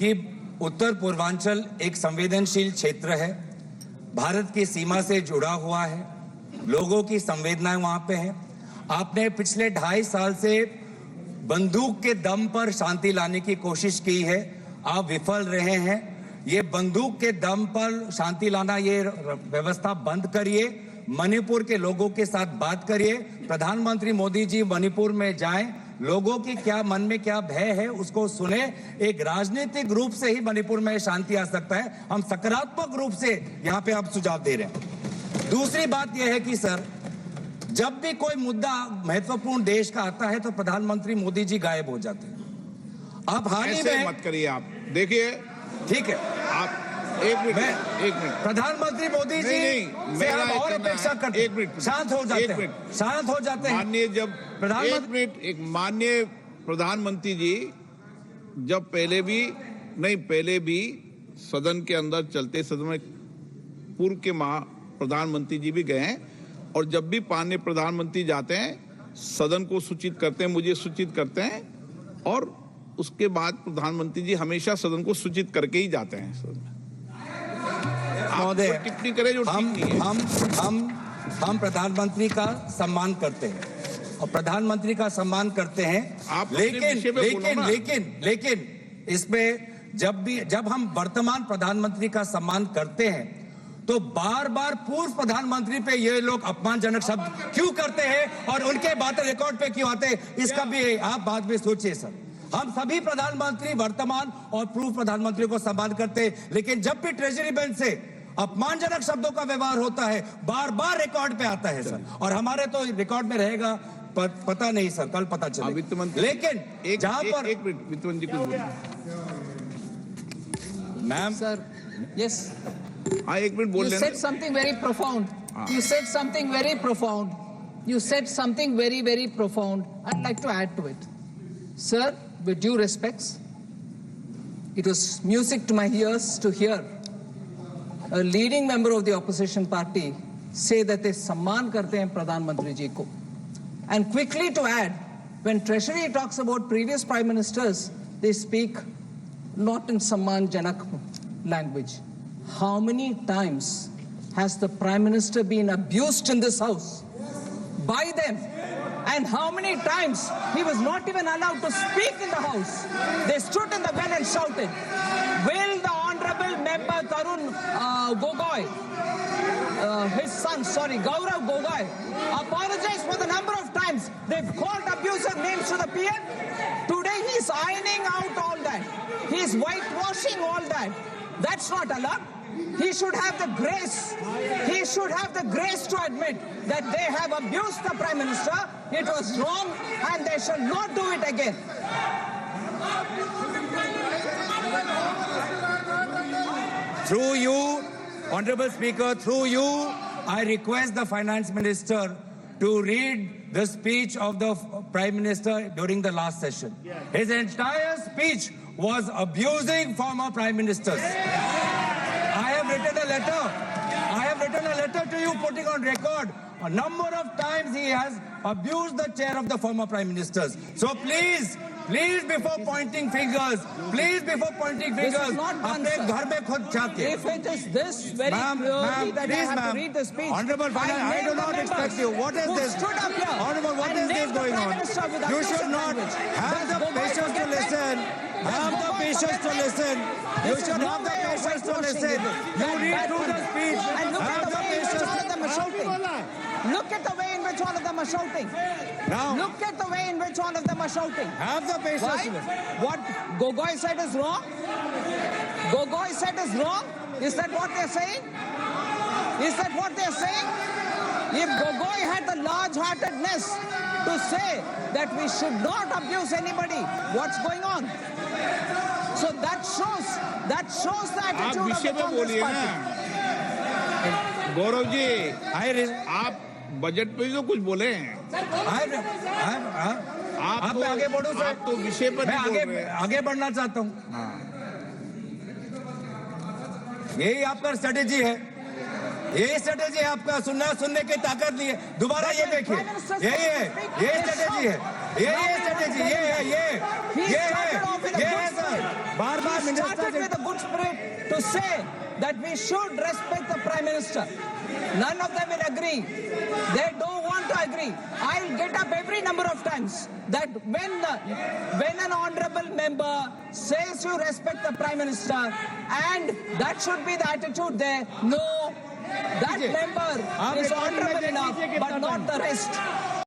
कि उत्तर पूर्वांचल एक संवेदनशील क्षेत्र है, भारत की सीमा से जुड़ा हुआ है, लोगों की संवेदनाएं वहां पे हैं। आपने पिछले 2.5 साल से बंदूक के दम पर शांति लाने की कोशिश की है, आप विफल रहे हैं। ये बंदूक के दम पर शांति लाना, ये व्यवस्था बंद करिए, मणिपुर के लोगों के साथ बात करिए। प्रधानमंत्री मोदी जी मणिपुर में जाएं, लोगों की क्या मन में क्या भय है उसको सुने। एक राजनीतिक रूप से ही मणिपुर में शांति आ सकता है, हम सकारात्मक रूप से यहाँ पे आप सुझाव दे रहे हैं। दूसरी बात यह है कि सर, जब भी कोई मुद्दा महत्वपूर्ण देश का आता है तो प्रधानमंत्री मोदी जी गायब हो जाते हैं। आप हाल ही में मत करिए, आप देखिए, ठीक है, आप एक मिनट प्रधानमंत्री मोदी जी से हम और अपेक्षा करते हैं, शांत हो जाते हैं, शांत हो जाते हैं। माननीय जब प्रधानमंत्री माननीय प्रधानमंत्री जी जब पहले भी सदन के अंदर चलते सदन में पूर्व के प्रधानमंत्री जी भी गए हैं, और जब भी माननीय प्रधानमंत्री जाते हैं सदन को सूचित करते हैं, मुझे सूचित करते हैं, और उसके बाद प्रधानमंत्री जी हमेशा सदन को सूचित करके ही जाते हैं। सदन में महोदय, टिप्पणी करें जो ठीक नहीं है। हम प्रधानमंत्री का सम्मान करते हैं और प्रधानमंत्री का सम्मान करते हैं, लेकिन इसमें जब हम वर्तमान प्रधानमंत्री का सम्मान करते हैं तो बार बार पूर्व प्रधानमंत्री पे ये लोग अपमानजनक शब्द क्यों करते हैं और उनके बातें रिकॉर्ड पे क्यों आते हैं, इसका भी आप बाद में सोचिए सर। हम सभी प्रधानमंत्री वर्तमान और पूर्व प्रधानमंत्री को सम्मान करते हैं, लेकिन जब भी ट्रेजरी बेंच से अपमानजनक शब्दों का व्यवहार होता है बार बार रिकॉर्ड पे आता है सर, और हमारे तो रिकॉर्ड में रहेगा, पता नहीं सर, कल पता चले। वित्त मंत्री, लेकिन जहां पर एक मिनट वित्त मंत्री कुछ बोलिए। मैम सर, यस, हाँ एक मिनट बोल you लेना। said something very profound. You said something very profound. You said something very, very profound. I'd like to add to it. Sir, with due respects, it was music to my ears to hear a leading member of the opposition party say that they सम्मान करते हैं प्रधानमंत्री जी को. And quickly to add, when Treasury talks about previous prime ministers, they speak not in सम्मान जनक language. How many times has the Prime Minister been abused in this house by them? And how many times he was not even allowed to speak in the house? They stood in the well and shouted. Will the Honorable Member Tarun Gogoi, his son, Gaurav Gogoi, apologize for the number of times they've called abusive names to the PM? Today he's ironing out all that. He's whitewashing all that. That's not allowed. He should have the grace. He should have the grace to admit that they have abused the Prime Minister. It was wrong and they shall not do it again. Through you, Honorable Speaker, through you, I request the Finance Minister to read the speech of the Prime Minister during the last session. His entire speech was abusing former Prime Ministers. I have written a letter to you putting on record a number of times he has abused the chair of the former Prime Ministers. So please before pointing fingers, अपने घर में खुद जाके. If it is this very clearly that I have to read the speech. Honorable, I do not expect you. What is this? Honorable, what is this going on? You should not have the patience to listen. Have the patience to listen. You should have the patience to listen. You read through the speech. And look Have at the the way in which patience. all of them are shouting. Look at the way in which all of them are shouting. Now, Look at the way in which all of them are shouting. have the patience Right? to listen. What Gogoi said is wrong? Gogoi said is wrong? Is that what they're saying? Is that what they're saying? If Gogoi had the large-heartedness to say that we should not abuse anybody, what's going on? So that shows the आप attitude of विषय the में Congress बोलिए party. ना। गौरव जी, आप budget पे तो कुछ बोले हैं। आप मैं आगे बढ़ूं सर? आप तो विषय पर मैं नहीं बोल रहे हैं। आगे बढ़ना चाहता हूं। यही आपका स्ट्रेटेजी है, यही स्ट्रेटेजी है आपका। सुनने की ताकत नहीं है। दोबारा ये देखिए, यही है, ये स्ट्रेटेजी है, ये स्ट्रेटेजी, ये है सर। बार-बार He minister started से- with a good spirit to say that we should respect the Prime Minister. None of them will agree. They don't want to agree. I'll get up every number of times that when an honorable member says you respect the Prime Minister, and that should be the attitude there. No, that member आप is recording में honorable देख enough, लीजिए कितना but not time। the rest.